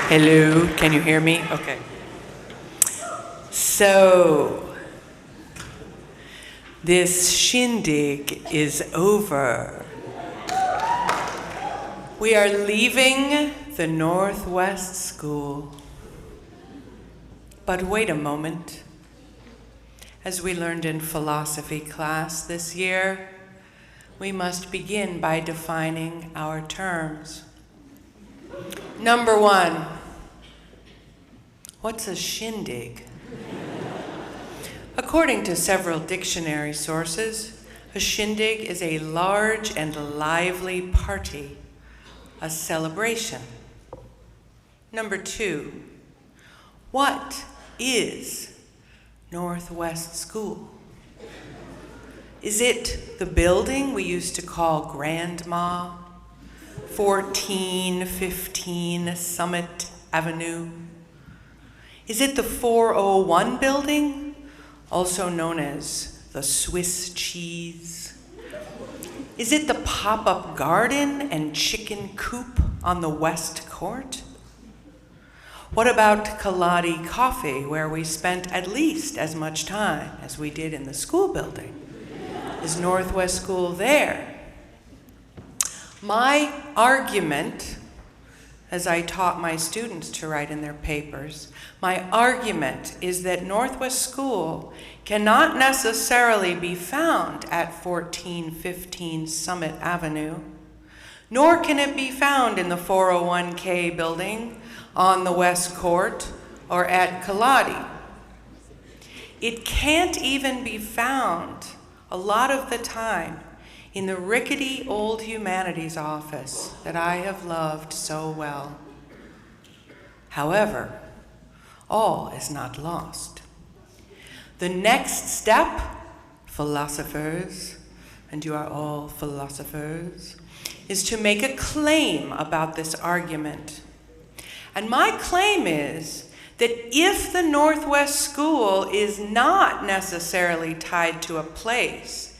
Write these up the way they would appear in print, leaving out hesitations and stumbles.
Hello, can you hear me? Okay. So, this shindig is over. We are leaving the Northwest School. But wait a moment. As we learned in philosophy class this year, we must begin by defining our terms. Number one, what's a shindig? According to several dictionary sources, a shindig is a large and lively party, a celebration. Number two, what is Northwest School? Is it the building we used to call Grandma, 1415 Summit Avenue? Is it the 401 building, also known as the Swiss cheese? Is it the pop-up garden and chicken coop on the West Court? What about Kaladi Coffee, where we spent at least as much time as we did in the school building? Is Northwest School there? My argument, as I taught my students to write in their papers, my argument is that Northwest School cannot necessarily be found at 1415 Summit Avenue, nor can it be found in the 401k building on the West Court or at Kaladi. It can't even be found a lot of the time in the rickety old humanities office that I have loved so well. However, all is not lost. The next step, philosophers, and you are all philosophers, is to make a claim about this argument. And my claim is that if the Northwest School is not necessarily tied to a place,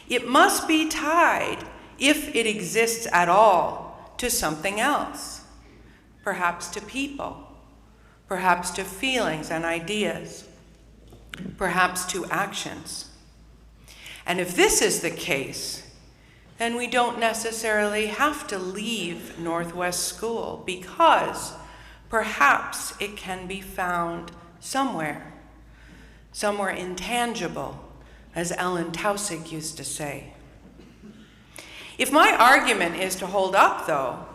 it must be tied, if it exists at all, to something else. Perhaps to people, perhaps to feelings and ideas, perhaps to actions. And if this is the case, then we don't necessarily have to leave Northwest School, because perhaps it can be found somewhere intangible, as Ellen Tausig used to say. If my argument is to hold up, though,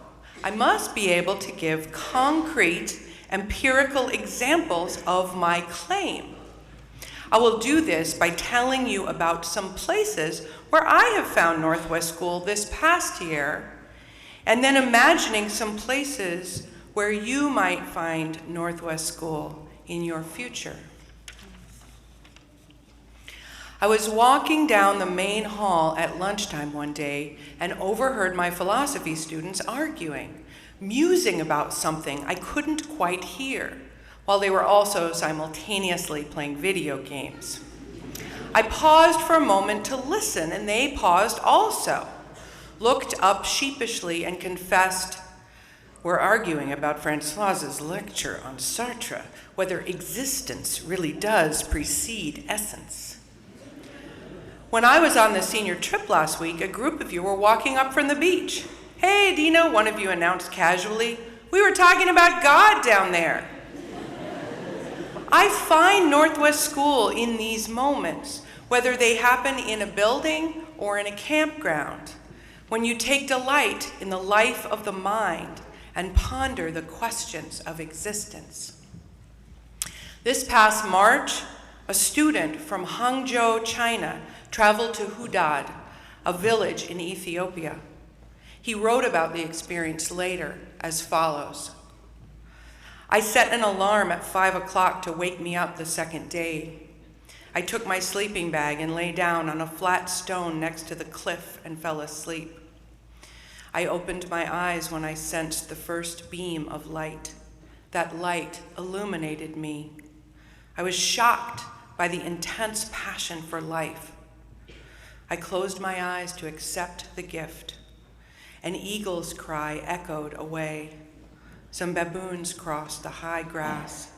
I must be able to give concrete, empirical examples of my claim. I will do this by telling you about some places where I have found Northwest School this past year, and then imagining some places where you might find Northwest School in your future. I was walking down the main hall at lunchtime one day and overheard my philosophy students arguing, musing about something I couldn't quite hear, while they were also simultaneously playing video games. I paused for a moment to listen, and they paused also, looked up sheepishly and confessed, "We're arguing about Françoise's lecture on Sartre, whether existence really does precede essence." When I was on the senior trip last week, a group of you were walking up from the beach. "Hey, Dina," one of you announced casually, "we were talking about God down there." I find Northwest School in these moments, whether they happen in a building or in a campground, when you take delight in the life of the mind and ponder the questions of existence. This past March, a student from Hangzhou, China, traveled to Hudad, a village in Ethiopia. He wrote about the experience later as follows: "I set an alarm at 5 o'clock to wake me up the second day. I took my sleeping bag and lay down on a flat stone next to the cliff and fell asleep. I opened my eyes when I sensed the first beam of light. That light illuminated me. I was shocked by the intense passion for life. I closed my eyes to accept the gift. An eagle's cry echoed away. Some baboons crossed the high grass.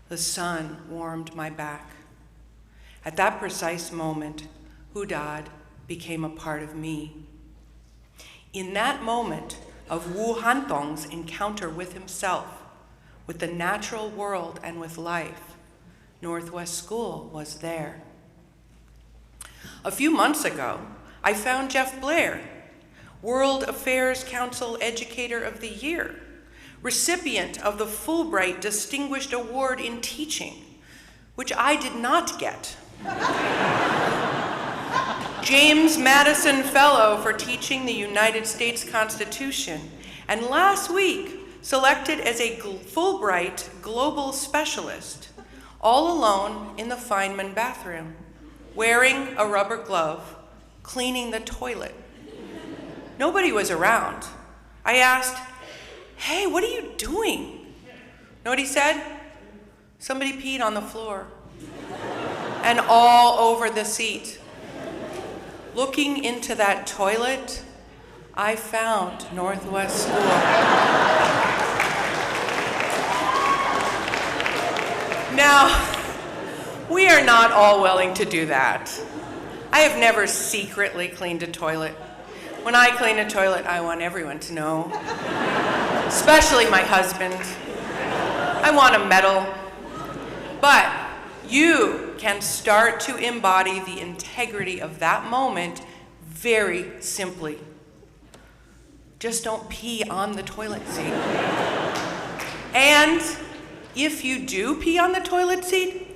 The sun warmed my back. At that precise moment, Hudad became a part of me. In that moment of Wu Hantong's encounter with himself, with the natural world and with life, Northwest School was there. A few months ago, I found Jeff Blair, World Affairs Council Educator of the Year, recipient of the Fulbright Distinguished Award in Teaching, which I did not get. James Madison Fellow for teaching the United States Constitution, and last week selected as a Fulbright Global Specialist, all alone in the Feynman bathroom, wearing a rubber glove, cleaning the toilet. Nobody was around. I asked, "Hey, what are you doing?" Know what he said? "Somebody peed on the floor and all over the seat." Looking into that toilet, I found Northwest School. Now, we are not all willing to do that. I have never secretly cleaned a toilet. When I clean a toilet, I want everyone to know, especially my husband. I want a medal. But you can start to embody the integrity of that moment very simply. Just don't pee on the toilet seat. And if you do pee on the toilet seat,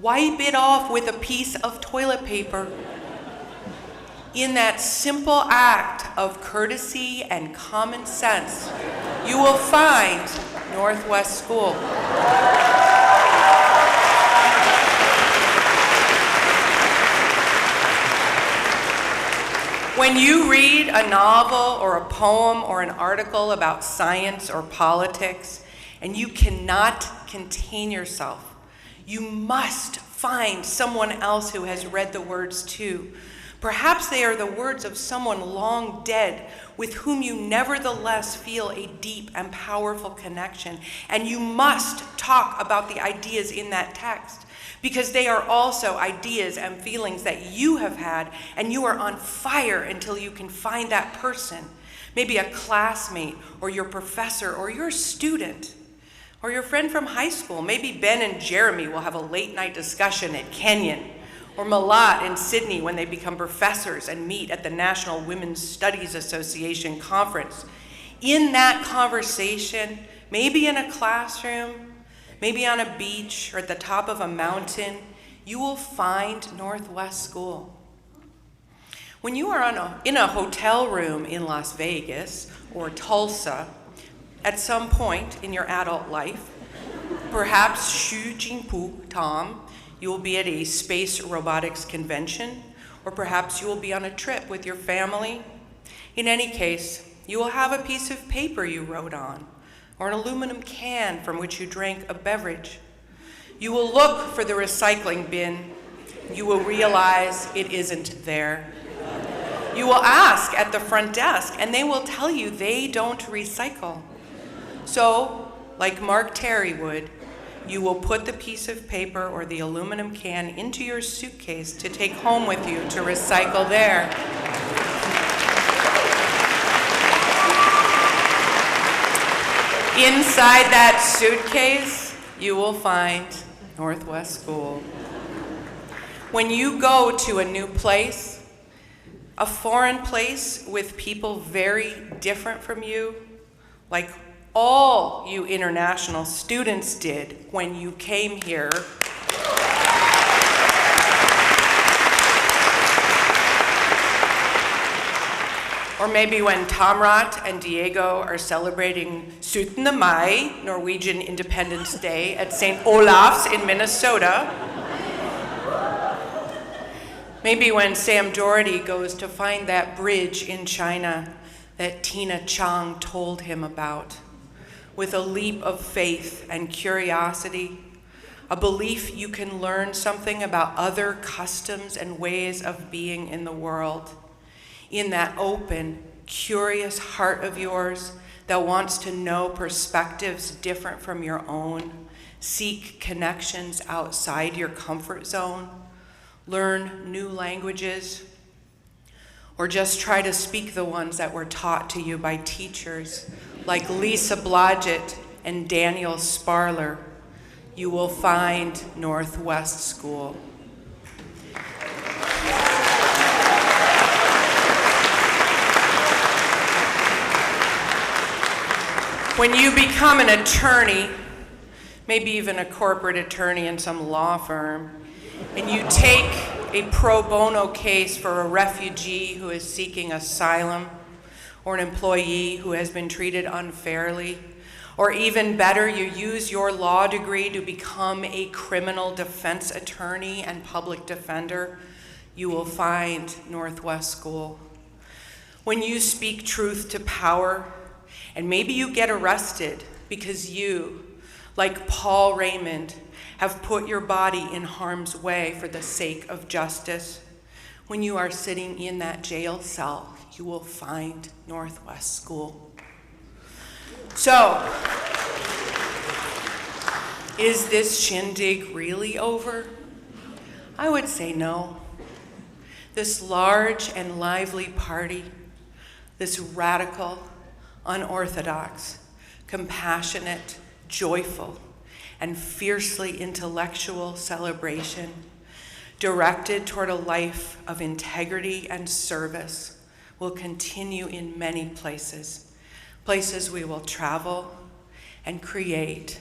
wipe it off with a piece of toilet paper. In that simple act of courtesy and common sense, you will find Northwest School. When you read a novel or a poem or an article about science or politics, and you cannot contain yourself, you must find someone else who has read the words too. Perhaps they are the words of someone long dead with whom you nevertheless feel a deep and powerful connection. And you must talk about the ideas in that text, because they are also ideas and feelings that you have had, and you are on fire until you can find that person, maybe a classmate or your professor or your student or your friend from high school. Maybe Ben and Jeremy will have a late night discussion at Kenyon, or Malat and Sydney when they become professors and meet at the National Women's Studies Association conference. In that conversation, maybe in a classroom, maybe on a beach or at the top of a mountain, you will find Northwest School. When you are in a hotel room in Las Vegas or Tulsa, at some point in your adult life, perhaps Xu Jinpu, Tom, you will be at a space robotics convention, or perhaps you will be on a trip with your family. In any case, you will have a piece of paper you wrote on, or an aluminum can from which you drank a beverage. You will look for the recycling bin. You will realize it isn't there. You will ask at the front desk, and they will tell you they don't recycle. So, like Mark Terry would, you will put the piece of paper or the aluminum can into your suitcase to take home with you to recycle there. Inside that suitcase, you will find Northwest School. When you go to a new place, a foreign place with people very different from you, like all you international students did when you came here, or maybe when Tamrat and Diego are celebrating 17. Mai, Norwegian Independence Day, at St. Olaf's in Minnesota. Maybe when Sam Doherty goes to find that bridge in China that Tina Chang told him about, with a leap of faith and curiosity, a belief you can learn something about other customs and ways of being in the world. In that open, curious heart of yours, that wants to know perspectives different from your own, seek connections outside your comfort zone, learn new languages, or just try to speak the ones that were taught to you by teachers like Lisa Blodgett and Daniel Sparler, you will find Northwest School. When you become an attorney, maybe even a corporate attorney in some law firm, and you take a pro bono case for a refugee who is seeking asylum, or an employee who has been treated unfairly, or even better, you use your law degree to become a criminal defense attorney and public defender, you will find Northwest School. When you speak truth to power, and maybe you get arrested because you, like Paul Raymond, have put your body in harm's way for the sake of justice. When you are sitting in that jail cell, you will find Northwest School. So, is this shindig really over? I would say no. This large and lively party, this radical, unorthodox, compassionate, joyful, and fiercely intellectual celebration directed toward a life of integrity and service will continue in many places, places we will travel and create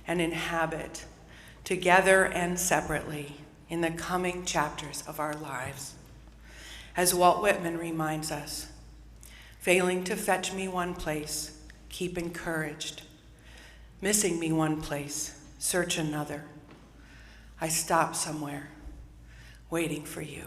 and inhabit together and separately in the coming chapters of our lives. As Walt Whitman reminds us, failing to fetch me one place, keep encouraged. Missing me one place, search another. I stop somewhere, waiting for you.